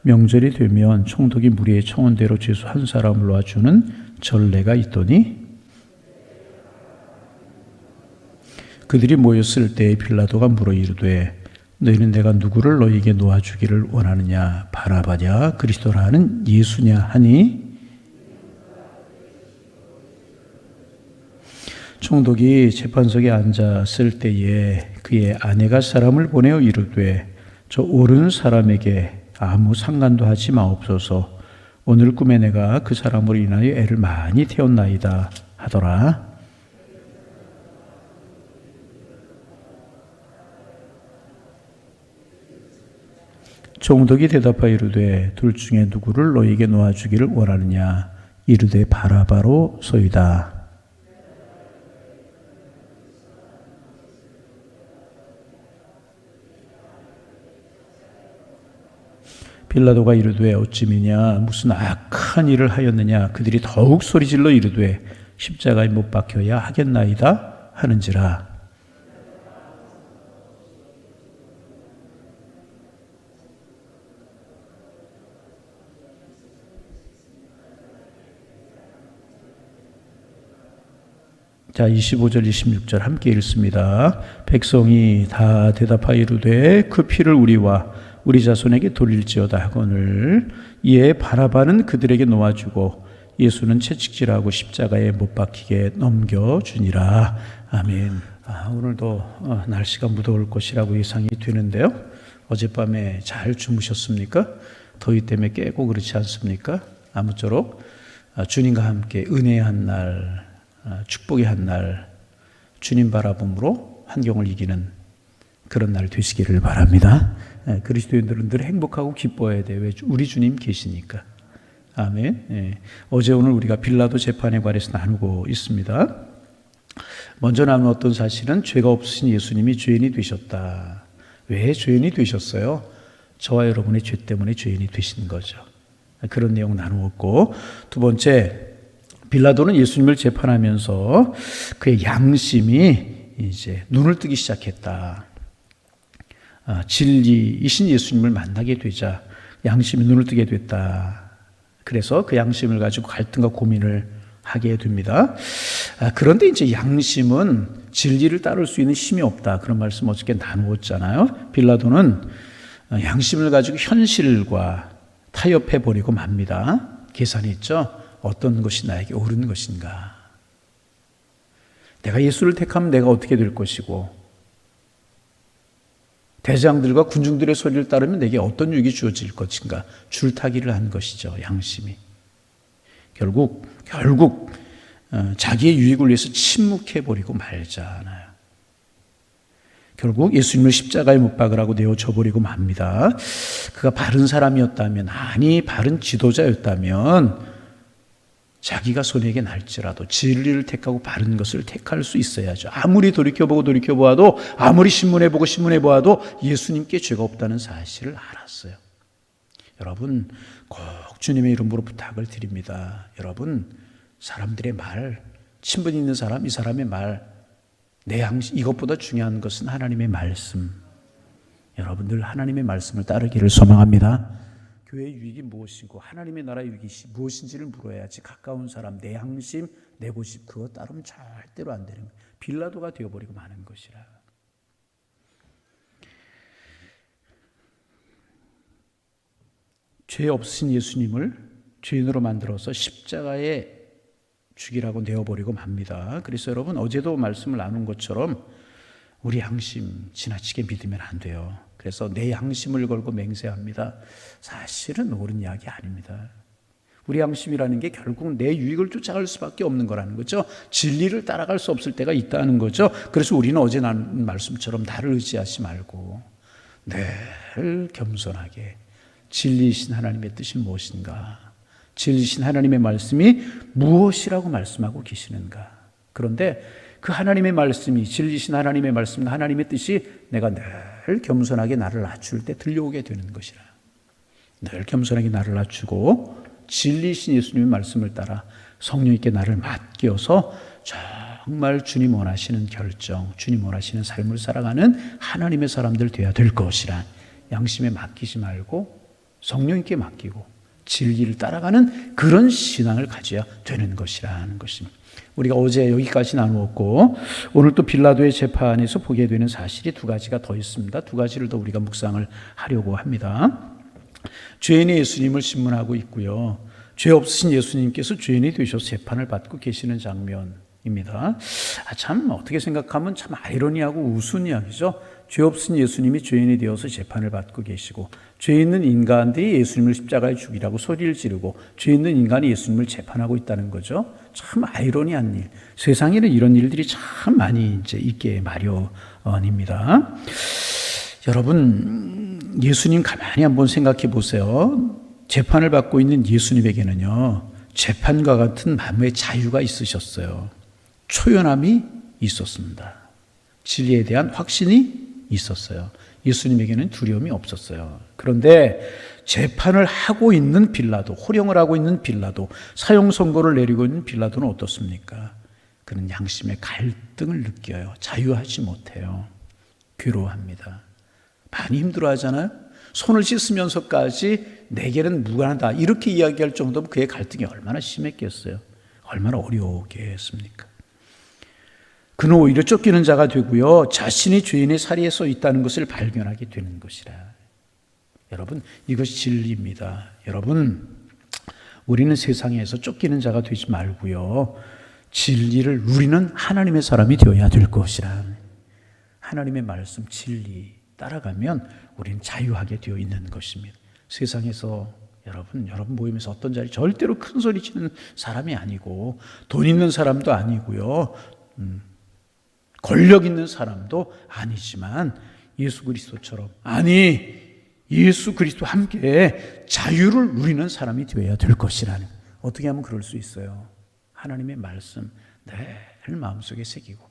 명절이 되면 총독이 무리의 청원대로 죄수 한 사람을 놔주는 전례가 있더니 그들이 모였을 때 빌라도가 물어 이르되 너희는 내가 누구를 너희에게 놓아주기를 원하느냐 바라바냐 그리스도라 하는 예수냐 하니 총독이 재판석에 앉았을 때에 그의 아내가 사람을 보내어 이르되 저 옳은 사람에게 아무 상관도 하지 마옵소서 오늘 꿈에 내가 그 사람으로 인하여 애를 많이 태웠나이다 하더라. 총독이 대답하여 이르되 둘 중에 누구를 너희에게 놓아주기를 원하느냐 이르되 바라바로 소이다. 빌라도가 이르되 어찌미냐 무슨 악한 일을 하였느냐 그들이 더욱 소리질러 이르되 십자가에 못 박혀야 하겠나이다 하는지라. 자, 25절 26절 함께 읽습니다. 백성이 다 대답하여 이르되 그 피를 우리와 우리 자손에게 돌릴지어다 하거늘 이에 바라바는 그들에게 놓아주고 예수는 채찍질하고 십자가에 못 박히게 넘겨주니라. 아멘. 오늘도 날씨가 무더울 것이라고 예상이 되는데요. 어젯밤에 잘 주무셨습니까? 더위 때문에 깨고 그렇지 않습니까? 아무쪼록 주님과 함께 은혜의 한 날, 축복의 한 날, 주님 바라봄으로 환경을 이기는 그런 날 되시기를 바랍니다. 그리스도인들은 늘 행복하고 기뻐해야 돼요. 왜? 우리 주님 계시니까. 아멘. 어제 오늘 우리가 빌라도 재판에 관해서 나누고 있습니다. 먼저 나눈 어떤 사실은 죄가 없으신 예수님이 죄인이 되셨다. 왜 죄인이 되셨어요? 저와 여러분의 죄 때문에 죄인이 되신 거죠. 그런 내용 나누었고, 두 번째, 빌라도는 예수님을 재판하면서 그의 양심이 이제 눈을 뜨기 시작했다. 진리이신 예수님을 만나게 되자 양심이 눈을 뜨게 됐다. 그래서 그 양심을 가지고 갈등과 고민을 하게 됩니다. 그런데 이제 양심은 진리를 따를 수 있는 힘이 없다. 그런 말씀 어저께 나누었잖아요. 빌라도는 양심을 가지고 현실과 타협해 버리고 맙니다. 계산했죠. 어떤 것이 나에게 옳은 것인가. 내가 예수를 택하면 내가 어떻게 될 것이고 대장들과 군중들의 소리를 따르면 내게 어떤 유익이 주어질 것인가. 줄타기를 한 것이죠. 양심이. 결국 자기의 유익을 위해서 침묵해버리고 말잖아요. 결국 예수님을 십자가에 못 박으라고 내어줘버리고 맙니다. 그가 바른 사람이었다면, 아니 바른 지도자였다면 자기가 손해가 날지라도 진리를 택하고 바른 것을 택할 수 있어야죠. 아무리 돌이켜보아도 아무리 신문해보아도 예수님께 죄가 없다는 사실을 알았어요. 여러분 꼭 주님의 이름으로 부탁을 드립니다. 여러분 사람들의 말, 친분 있는 사람, 이 사람의 말, 내 양심, 이것보다 중요한 것은 하나님의 말씀. 여러분들 하나님의 말씀을 따르기를 소망합니다. 교회의 유익이 무엇이고 하나님의 나라의 유익이 무엇인지를 물어야지. 가까운 사람, 내 양심, 내 고집 그거 따르면 절대로 안 되는 거예요. 빌라도가 되어버리고 마는 것이라. 죄 없으신 예수님을 죄인으로 만들어서 십자가에 죽이라고 내어버리고 맙니다. 그래서 여러분 어제도 말씀을 나눈 것처럼 우리 양심 지나치게 믿으면 안 돼요. 그래서 내 양심을 걸고 맹세합니다. 사실은 옳은 이야기 아닙니다. 우리 양심이라는 게 결국 내 유익을 쫓아갈 수밖에 없는 거라는 거죠. 진리를 따라갈 수 없을 때가 있다는 거죠. 그래서 우리는 어제 나눈 말씀처럼 나를 의지하지 말고 늘 겸손하게 진리이신 하나님의 뜻이 무엇인가, 진리이신 하나님의 말씀이 무엇이라고 말씀하고 계시는가. 그런데 그 하나님의 말씀이, 진리이신 하나님의 말씀, 하나님의 뜻이 내가 늘 겸손하게 나를 낮출 때 들려오게 되는 것이라. 늘 겸손하게 나를 낮추고 진리이신 예수님의 말씀을 따라 성령님께 나를 맡겨서 정말 주님 원하시는 결정, 주님 원하시는 삶을 살아가는 하나님의 사람들 되어야 될 것이라. 양심에 맡기지 말고 성령님께 맡기고 진리를 따라가는 그런 신앙을 가져야 되는 것이라는 것입니다. 우리가 어제 여기까지 나누었고 오늘 또 빌라도의 재판에서 보게 되는 사실이 두 가지가 더 있습니다. 두 가지를 더 우리가 묵상을 하려고 합니다. 죄인의 예수님을 신문하고 있고요. 죄 없으신 예수님께서 죄인이 되셔서 재판을 받고 계시는 장면입니다. 참 어떻게 생각하면 참 아이러니하고 우스운 이야기죠. 죄 없으신 예수님이 죄인이 되어서 재판을 받고 계시고 죄 있는 인간들이 예수님을 십자가에 죽이라고 소리를 지르고 죄 있는 인간이 예수님을 재판하고 있다는 거죠. 참 아이러니한 일. 세상에는 이런 일들이 참 많이 이제 있게 마련입니다. 여러분, 예수님 가만히 한번 생각해 보세요. 재판을 받고 있는 예수님에게는요, 재판과 같은 마음의 자유가 있으셨어요. 초연함이 있었습니다. 진리에 대한 확신이 있었어요. 예수님에게는 두려움이 없었어요. 그런데 재판을 하고 있는 빌라도, 호령을 하고 있는 빌라도, 사형 선고를 내리고 있는 빌라도는 어떻습니까? 그는 양심의 갈등을 느껴요. 자유하지 못해요. 괴로워합니다. 많이 힘들어하잖아요. 손을 씻으면서까지 내게는 무관하다 이렇게 이야기할 정도면 그의 갈등이 얼마나 심했겠어요. 얼마나 어려웠겠습니까? 그는 오히려 쫓기는 자가 되고요, 자신이 죄인의 사리에 서 있다는 것을 발견하게 되는 것이라. 여러분, 이것이 진리입니다. 여러분, 우리는 세상에서 쫓기는 자가 되지 말고요, 진리를 누리는 하나님의 사람이 되어야 될 것이라. 하나님의 말씀, 진리 따라가면 우리는 자유하게 되어 있는 것입니다. 세상에서 여러분 모임에서 어떤 자리 절대로 큰 소리 치는 사람이 아니고 돈 있는 사람도 아니고요, 권력 있는 사람도 아니지만 예수 그리스도처럼, 아니 예수 그리스도와 함께 자유를 누리는 사람이 되어야 될 것이라는. 어떻게 하면 그럴 수 있어요? 하나님의 말씀 늘 마음속에 새기고,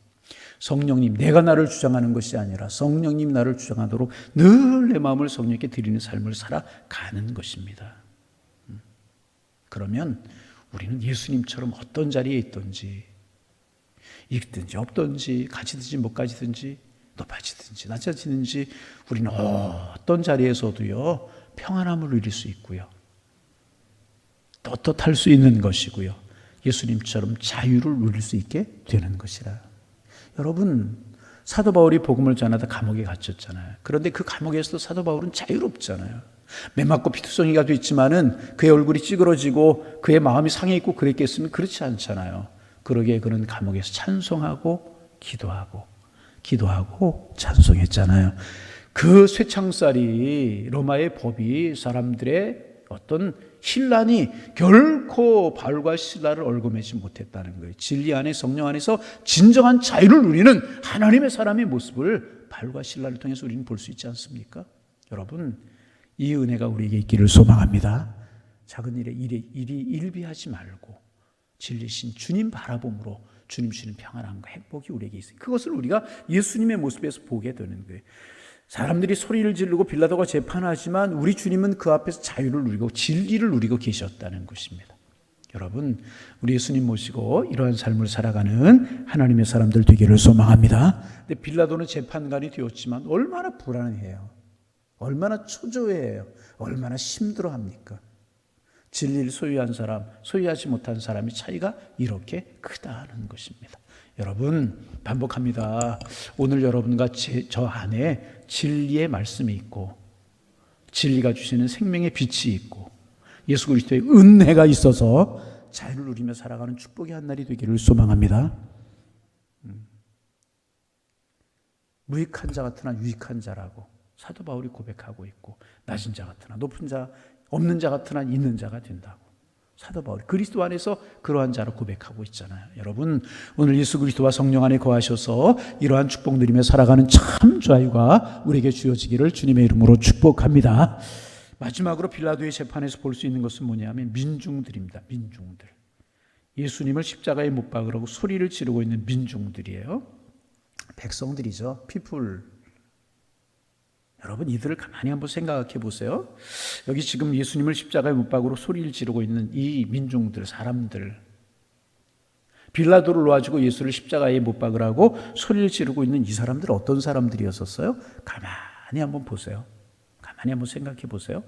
성령님, 내가 나를 주장하는 것이 아니라 성령님 나를 주장하도록 늘 내 마음을 성령께 드리는 삶을 살아가는 것입니다. 그러면 우리는 예수님처럼 어떤 자리에 있든지, 있든지 없든지, 가지든지 못 가지든지, 높아지든지 낮아지든지, 우리는 어떤 자리에서도요, 평안함을 누릴 수 있고요, 떳떳할 수 있는 것이고요, 예수님처럼 자유를 누릴 수 있게 되는 것이라. 여러분, 사도 바울이 복음을 전하다 감옥에 갇혔잖아요. 그런데 그 감옥에서도 사도 바울은 자유롭잖아요. 매 맞고 피투성이가 됐지만은 그의 얼굴이 찌그러지고 그의 마음이 상해 있고 그랬겠으면 그렇지 않잖아요. 그러기에 그는 감옥에서 찬송하고 기도하고 찬송했잖아요. 그 쇠창살이, 로마의 법이 사람들의 어떤 신란이 결코 바울과 실라를 얽어매지 못했다는 거예요. 진리 안에, 성령 안에서 진정한 자유를 누리는 하나님의 사람의 모습을 바울과 실라를 통해서 우리는 볼 수 있지 않습니까? 여러분, 이 은혜가 우리에게 있기를 소망합니다. 작은 일에 일비하지 말고 진리신 주님 바라봄으로 주님 주시는 평안함과 행복이 우리에게 있어요. 그것을 우리가 예수님의 모습에서 보게 되는 거예요. 사람들이 소리를 지르고 빌라도가 재판하지만 우리 주님은 그 앞에서 자유를 누리고 진리를 누리고 계셨다는 것입니다. 여러분, 우리 예수님 모시고 이러한 삶을 살아가는 하나님의 사람들 되기를 소망합니다. 근데 빌라도는 재판관이 되었지만 얼마나 불안해요. 얼마나 초조해요. 얼마나 힘들어합니까? 진리를 소유한 사람, 소유하지 못한 사람의 차이가 이렇게 크다는 것입니다. 여러분, 반복합니다. 오늘 여러분과 저 안에 진리의 말씀이 있고, 진리가 주시는 생명의 빛이 있고, 예수 그리스도의 은혜가 있어서 자유를 누리며 살아가는 축복의 한 날이 되기를 소망합니다. 무익한 자 같으나 유익한 자라고 사도 바울이 고백하고 있고, 낮은 자 같으나 높은 자, 없는 자 같으나 있는 자가 된다고 사도 바울이 그리스도 안에서 그러한 자로 고백하고 있잖아요. 여러분, 오늘 예수 그리스도와 성령 안에 거하셔서 이러한 축복 누리며 살아가는 참 자유가 우리에게 주어지기를 주님의 이름으로 축복합니다. 마지막으로 빌라도의 재판에서 볼 수 있는 것은 뭐냐면 민중들입니다. 민중들. 예수님을 십자가에 못 박으라고 소리를 지르고 있는 민중들이에요. 백성들이죠. people. 여러분, 이들을 가만히 한번 생각해 보세요. 여기 지금 예수님을 십자가에 못 박으로 소리를 지르고 있는 이 민중들, 사람들, 빌라도를 놓아주고 예수를 십자가에 못 박으라고 소리를 지르고 있는 이 사람들 어떤 사람들이었었어요? 가만히 한번 보세요. 가만히 한번 생각해 보세요.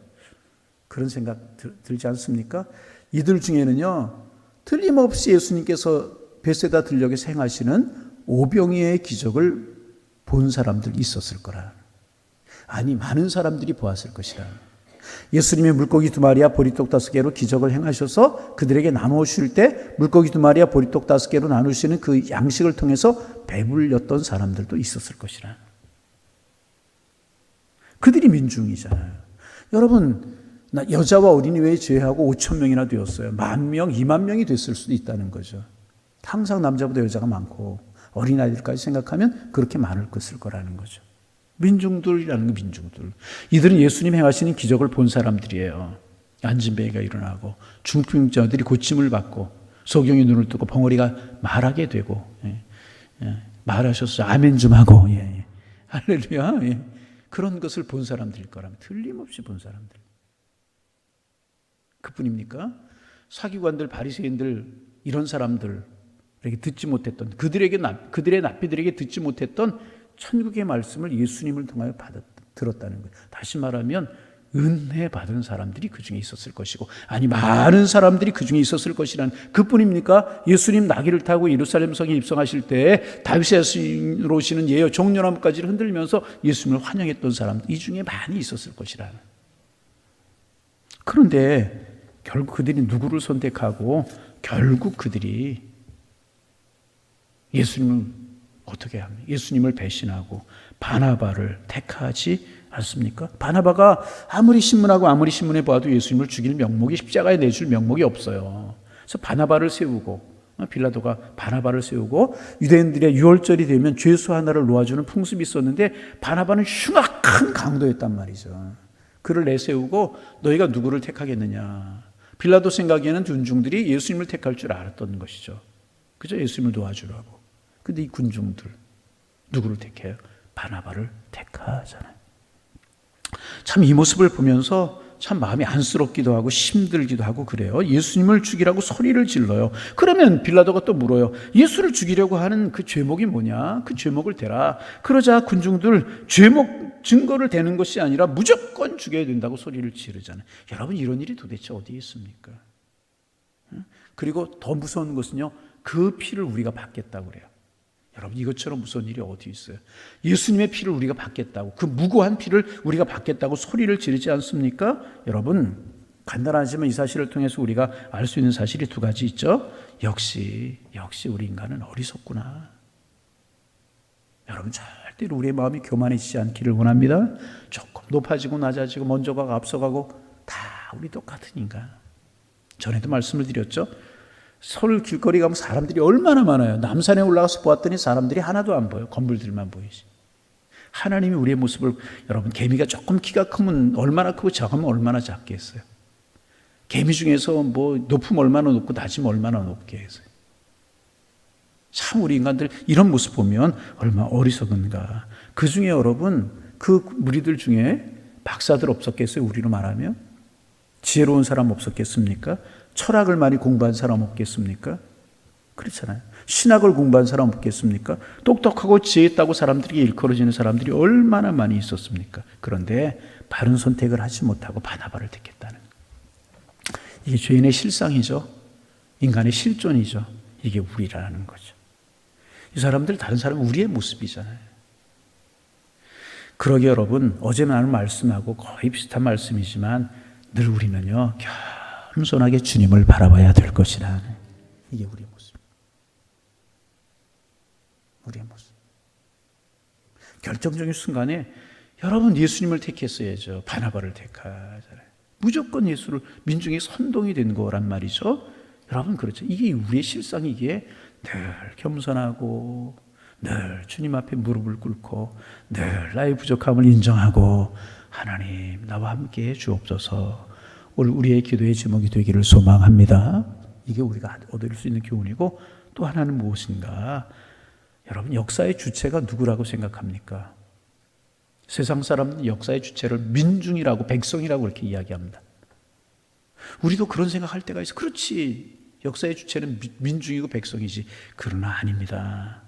그런 생각 들지 않습니까? 이들 중에는요, 틀림없이 예수님께서 베세다 들녘에서 행하시는 오병이의 기적을 본 사람들 있었을 거라. 아니, 많은 사람들이 보았을 것이라. 예수님의 물고기 2마리와 보리떡 5개로 기적을 행하셔서 그들에게 나누어 주실 때 물고기 2마리와 보리떡 5개로 나누시는 그 양식을 통해서 배불렸던 사람들도 있었을 것이라. 그들이 민중이잖아요. 여러분, 여자와 어린이 외에 제외하고 5천 명이나 되었어요. 10,000명, 20,000명이 됐을 수도 있다는 거죠. 항상 남자보다 여자가 많고 어린아이들까지 생각하면 그렇게 많을 것일 거라는 거죠. 민중들이라는 거, 민중들. 이들은 예수님 행하시는 기적을 본 사람들이에요. 안진뱅이가 일어나고 중풍자들이 고침을 받고 소경이 눈을 뜨고 벙어리가 말하게 되고, 말하셨어요. 아멘 좀 하고, 할렐루야. 그런 것을 본 사람들일 거라면 틀림없이 본 사람들. 그뿐입니까? 사기관들, 바리새인들 이런 사람들에게 듣지 못했던 그들의 납비들에게 듣지 못했던 천국의 말씀을 예수님을 통하여 들었다는 거예요. 다시 말하면 은혜 받은 사람들이 그 중에 있었을 것이고, 아니 많은 사람들이 그 중에 있었을 것이라는 그뿐입니까? 예수님 나귀를 타고 예루살렘 성에 입성하실 때 다윗의 신으로 오시는 예어 종려나무까지를 흔들면서 예수님을 환영했던 사람들 이 중에 많이 있었을 것이라는. 그런데 결국 그들이 누구를 선택하고 결국 그들이 예수님을 어떻게 합니까? 예수님을 배신하고 바나바를 택하지 않습니까? 바나바가 아무리 신문하고 아무리 신문해 봐도 예수님을 죽일 명목이, 십자가에 내줄 명목이 없어요. 그래서 바나바를 세우고, 빌라도가 바나바를 세우고, 유대인들의 유월절이 되면 죄수 하나를 놓아주는 풍습이 있었는데 바나바는 흉악한 강도였단 말이죠. 그를 내세우고 너희가 누구를 택하겠느냐. 빌라도 생각에는 군중들이 예수님을 택할 줄 알았던 것이죠. 그저 예수님을 도와주라고. 근데 이 군중들 누구를 택해요? 바나바를 택하잖아요. 참 이 모습을 보면서 참 마음이 안쓰럽기도 하고 힘들기도 하고 그래요. 예수님을 죽이라고 소리를 질러요. 그러면 빌라도가 또 물어요. 예수를 죽이려고 하는 그 죄목이 뭐냐? 그 죄목을 대라. 그러자 군중들 죄목 증거를 대는 것이 아니라 무조건 죽여야 된다고 소리를 지르잖아요. 여러분, 이런 일이 도대체 어디에 있습니까? 그리고 더 무서운 것은요, 그 피를 우리가 받겠다고 그래요. 여러분, 이것처럼 무서운 일이 어디 있어요? 예수님의 피를 우리가 받겠다고, 그 무고한 피를 우리가 받겠다고 소리를 지르지 않습니까? 여러분, 간단하지만 이 사실을 통해서 우리가 알 수 있는 사실이 2가지 있죠. 역시 우리 인간은 어리석구나. 여러분, 절대로 우리의 마음이 교만해지지 않기를 원합니다. 조금 높아지고 낮아지고 먼저 가고 앞서가고 다 우리 똑같은 인간. 전에도 말씀을 드렸죠. 서울 길거리 가면 사람들이 얼마나 많아요. 남산에 올라가서 보았더니 사람들이 하나도 안 보여요. 건물들만 보이지. 하나님이 우리의 모습을, 여러분, 개미가 조금 키가 크면 얼마나 크고 작으면 얼마나 작게 했어요. 개미 중에서 뭐 높으면 얼마나 높고 낮으면 얼마나 높게 했어요. 참 우리 인간들 이런 모습 보면 얼마나 어리석은가. 그 중에 여러분, 그 무리들 중에 박사들 없었겠어요? 우리로 말하면 지혜로운 사람 없었겠습니까? 철학을 많이 공부한 사람 없겠습니까? 그렇잖아요. 신학을 공부한 사람 없겠습니까? 똑똑하고 지혜 있다고 사람들이 일컬어지는 사람들이 얼마나 많이 있었습니까? 그런데 바른 선택을 하지 못하고 바나바를 택했다는 거예요. 이게 죄인의 실상이죠. 인간의 실존이죠. 이게 우리라는 거죠. 이 사람들, 다른 사람은 우리의 모습이잖아요. 그러게 여러분, 어제 나눈 말씀하고 거의 비슷한 말씀이지만 늘 우리는요, 겸손하게 주님을 바라봐야 될 것이라는, 이게 우리의 모습. 우리의 모습. 결정적인 순간에 여러분, 예수님을 택했어야죠. 바나바를 택하잖아요. 무조건 예수를, 민중의 선동이 된 거란 말이죠. 여러분, 그렇죠. 이게 우리의 실상이기에 늘 겸손하고 늘 주님 앞에 무릎을 꿇고 늘 나의 부족함을 인정하고 하나님, 나와 함께 주옵소서. 오늘 우리의 기도의 제목이 되기를 소망합니다. 이게 우리가 얻을 수 있는 교훈이고, 또 하나는 무엇인가? 여러분, 역사의 주체가 누구라고 생각합니까? 세상 사람은 역사의 주체를 민중이라고, 백성이라고 이렇게 이야기합니다. 우리도 그런 생각할 때가 있어. 그렇지, 역사의 주체는 민중이고 백성이지. 그러나 아닙니다.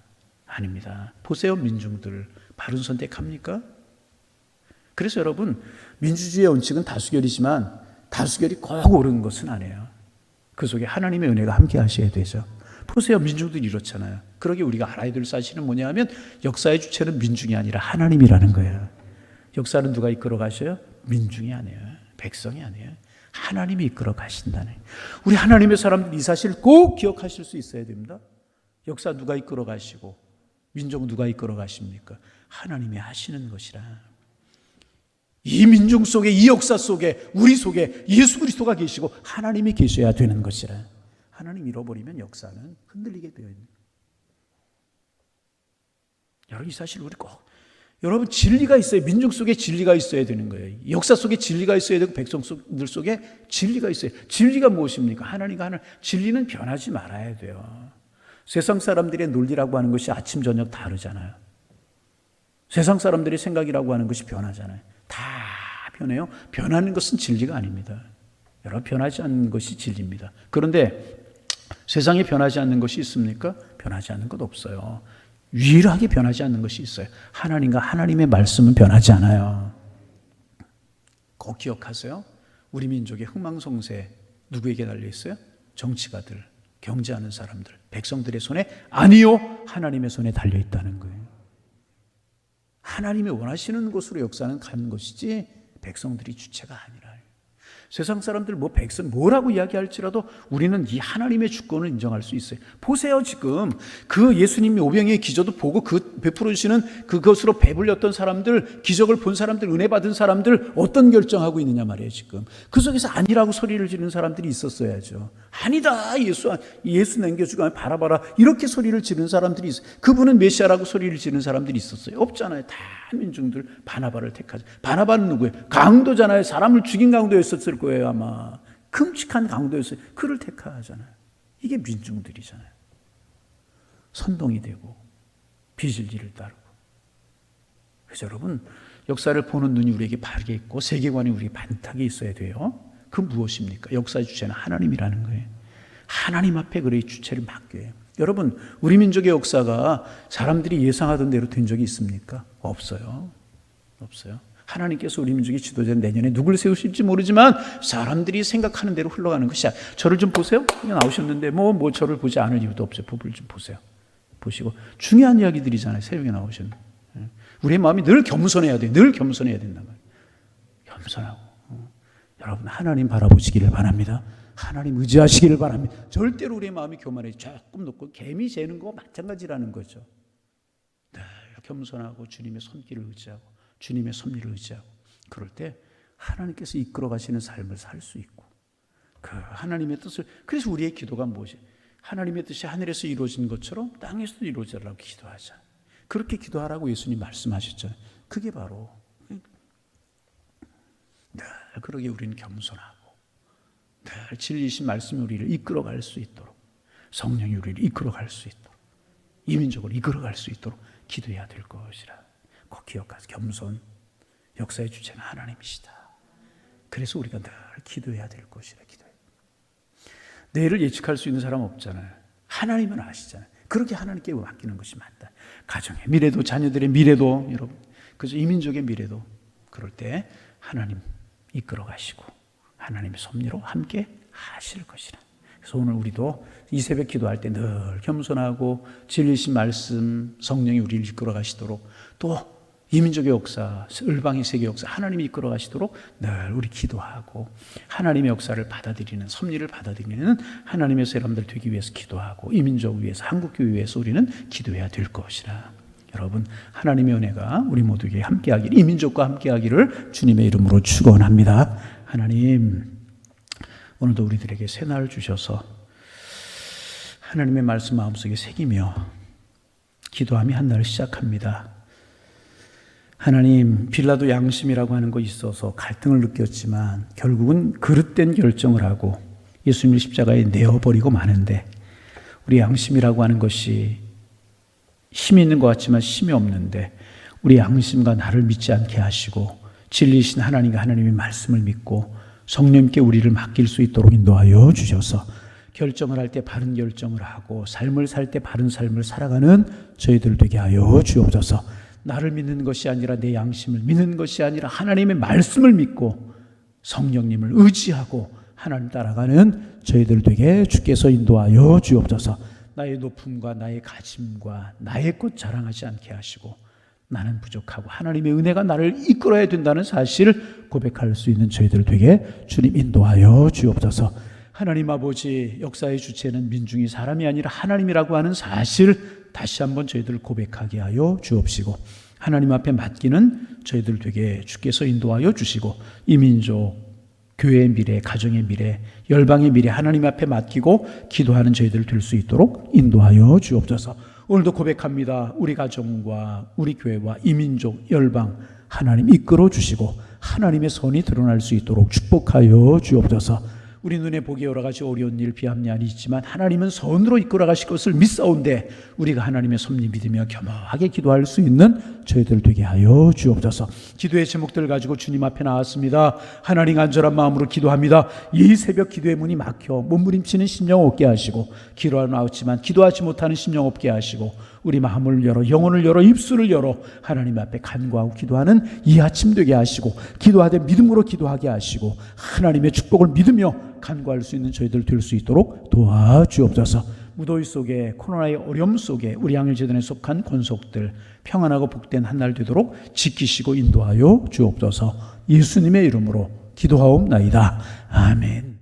아닙니다. 보세요, 민중들 바른 선택합니까? 그래서 여러분, 민주주의의 원칙은 다수결이지만 다수결이 꼭 옳은 것은 아니에요. 그 속에 하나님의 은혜가 함께 하셔야 되죠. 보세요. 민중들이 이렇잖아요. 그러게 우리가 알아야 될 사실은 뭐냐 하면 역사의 주체는 민중이 아니라 하나님이라는 거예요. 역사는 누가 이끌어 가셔요? 민중이 아니에요. 백성이 아니에요. 하나님이 이끌어 가신다는. 우리 하나님의 사람들 이 사실 꼭 기억하실 수 있어야 됩니다. 역사 누가 이끌어 가시고 민족 누가 이끌어 가십니까? 하나님이 하시는 것이라. 이 민중 속에, 이 역사 속에, 우리 속에 예수 그리스도가 계시고 하나님이 계셔야 되는 것이라. 하나님 잃어버리면 역사는 흔들리게 되어 있는. 여러분 이 사실 우리 꼭, 여러분 진리가 있어요. 민중 속에 진리가 있어야 되는 거예요. 역사 속에 진리가 있어야 되고 백성들 속에 진리가 있어요. 진리가 무엇입니까? 하나님과 하나. 진리는 변하지 말아야 돼요. 세상 사람들의 논리라고 하는 것이 아침 저녁 다르잖아요. 세상 사람들의 생각이라고 하는 것이 변하잖아요. 다 변해요. 변하는 것은 진리가 아닙니다. 여러분 변하지 않는 것이 진리입니다. 그런데 세상에 변하지 않는 것이 있습니까? 변하지 않는 것 없어요. 유일하게 변하지 않는 것이 있어요. 하나님과 하나님의 말씀은 변하지 않아요. 꼭 기억하세요. 우리 민족의 흥망성쇠 누구에게 달려 있어요? 정치가들, 경제하는 사람들, 백성들의 손에 아니요, 하나님의 손에 달려 있다는 거예요. 하나님이 원하시는 곳으로 역사는 가는 것이지 백성들이 주체가 아니라. 세상 사람들 뭐 백성 뭐라고 이야기할지라도 우리는 이 하나님의 주권을 인정할 수 있어요. 보세요. 지금 그 예수님이 오병이의 기저도 보고 그 베풀어 주시는 그것으로 배불렸던 사람들, 기적을 본 사람들, 은혜 받은 사람들 어떤 결정하고 있느냐 말이에요. 지금 그 속에서 아니라고 소리를 지르는 사람들이 있었어야죠. 아니다, 예수 남겨주고 바라봐라 이렇게 소리를 지르는 사람들이 있어요. 그분은 메시아라고 소리를 지르는 사람들이 있었어요? 없잖아요. 다 민중들 바나바를 택하죠. 바나바는 누구예요? 강도잖아요. 사람을 죽인 강도였었을 거예요. 아마 끔찍한 강도였어요. 그를 택하잖아요. 이게 민중들이잖아요. 선동이 되고 비진리를 따르고. 그래서 여러분 역사를 보는 눈이 우리에게 바르게 있고 세계관이 우리에게 반탁에 있어야 돼요. 그 무엇입니까? 역사의 주체는 하나님이라는 거예요. 하나님 앞에 그의 주체를 맡겨요. 여러분 우리 민족의 역사가 사람들이 예상하던 대로 된 적이 있습니까? 없어요. 없어요. 하나님께서 우리 민족의 지도자 내년에 누굴 세우실지 모르지만 사람들이 생각하는 대로 흘러가는 것이야. 저를 좀 보세요. 그냥 나오셨는데 뭐 저를 보지 않을 이유도 없어요. 부부를 좀 보세요. 보시고 중요한 이야기들이잖아요. 새벽에 나오셨는데 우리의 마음이 늘 겸손해야 돼요. 늘 겸손해야 된단 말이에요. 겸손하고 여러분 하나님 바라보시기를 바랍니다. 하나님 의지하시기를 바랍니다. 절대로 우리의 마음이 교만해 조금 높고 개미 재는 거 마찬가지라는 거죠. 늘 겸손하고 주님의 손길을 의지하고 주님의 섭리를 의지하고 그럴 때 하나님께서 이끌어 가시는 삶을 살 수 있고 그 하나님의 뜻을. 그래서 우리의 기도가 무엇이에요? 하나님의 뜻이 하늘에서 이루어진 것처럼 땅에서도 이루어지라고 기도하자. 그렇게 기도하라고 예수님 말씀하셨잖아요. 그게 바로 늘 그러게 우리는 겸손하고 늘 진리이신 말씀이 우리를 이끌어갈 수 있도록 성령이 우리를 이끌어갈 수 있도록 이 민족을 이끌어갈 수 있도록 기도해야 될 것이라. 꼭 기억하세요. 겸손. 역사의 주체는 하나님이시다. 그래서 우리가 늘 기도해야 될 것이라. 기도해. 내일을 예측할 수 있는 사람 없잖아요. 하나님은 아시잖아요. 그렇게 하나님께 맡기는 것이 맞다. 가정의 미래도 자녀들의 미래도 여러분 그래서 이 민족의 미래도 그럴 때 하나님 이끌어 가시고 하나님의 섭리로 함께 하실 것이라. 그래서 오늘 우리도 이 새벽 기도할 때 늘 겸손하고 진리신 말씀 성령이 우리를 이끌어 가시도록 또 이 민족의 역사, 을방의 세계 역사 하나님이 이끌어 가시도록 늘 우리 기도하고 하나님의 역사를 받아들이는 섭리를 받아들이는 하나님의 사람들 되기 위해서 기도하고 이 민족을 위해서 한국교회 위해서 우리는 기도해야 될 것이라. 여러분 하나님의 은혜가 우리 모두에게 함께하기를 이 민족과 함께하기를 주님의 이름으로 축원합니다. 하나님 오늘도 우리들에게 새날을 주셔서 하나님의 말씀 마음속에 새기며 기도함이 한 날을 시작합니다. 하나님 빌라도 양심이라고 하는 것이 있어서 갈등을 느꼈지만 결국은 그릇된 결정을 하고 예수님을 십자가에 내어버리고 마는데 우리 양심이라고 하는 것이 힘이 있는 것 같지만 힘이 없는데 우리 양심과 나를 믿지 않게 하시고 진리이신 하나님과 하나님의 말씀을 믿고 성령님께 우리를 맡길 수 있도록 인도하여 주셔서 결정을 할 때 바른 결정을 하고 삶을 살 때 바른 삶을 살아가는 저희들 되게 하여 주옵소서. 나를 믿는 것이 아니라 내 양심을 믿는 것이 아니라 하나님의 말씀을 믿고 성령님을 의지하고 하나님 따라가는 저희들 되게 주께서 인도하여 주옵소서. 나의 높음과 나의 가짐과 나의 것 자랑하지 않게 하시고 나는 부족하고 하나님의 은혜가 나를 이끌어야 된다는 사실을 고백할 수 있는 저희들 되게 주님 인도하여 주옵소서. 하나님 아버지, 역사의 주체는 민중이 사람이 아니라 하나님이라고 하는 사실을 다시 한번 저희들 고백하게 하여 주옵시고, 하나님 앞에 맡기는 저희들 되게 주께서 인도하여 주시고, 이 민족, 교회의 미래, 가정의 미래, 열방의 미래 하나님 앞에 맡기고 기도하는 저희들 될 수 있도록 인도하여 주옵소서. 오늘도 고백합니다. 우리 가정과 우리 교회와 이 민족, 열방 하나님 이끌어 주시고 하나님의 선이 드러날 수 있도록 축복하여 주옵소서. 우리 눈에 보기 여러 가지 어려운 일, 비합리한이 있지만 하나님은 선으로 이끌어 가실 것을 믿사온데 우리가 하나님의 섭리 믿으며 겸허하게 기도할 수 있는 저희들 되게 하여 주옵소서. 기도의 제목들 가지고 주님 앞에 나왔습니다. 하나님, 간절한 마음으로 기도합니다. 이 새벽 기도의 문이 막혀 몸부림치는 심령 없게 하시고, 기도하러 나왔지만 기도하지 못하는 심령 없게 하시고, 우리 마음을 열어, 영혼을 열어, 입술을 열어 하나님 앞에 간구하고 기도하는 이 아침 되게 하시고, 기도하되 믿음으로 기도하게 하시고 하나님의 축복을 믿으며 간구할 수 있는 저희들 될 수 있도록 도와주옵소서. 무더위 속에, 코로나의 어려움 속에 우리 양일재단에 속한 권속들 평안하고 복된 한 날 되도록 지키시고 인도하여 주옵소서. 예수님의 이름으로 기도하옵나이다. 아멘.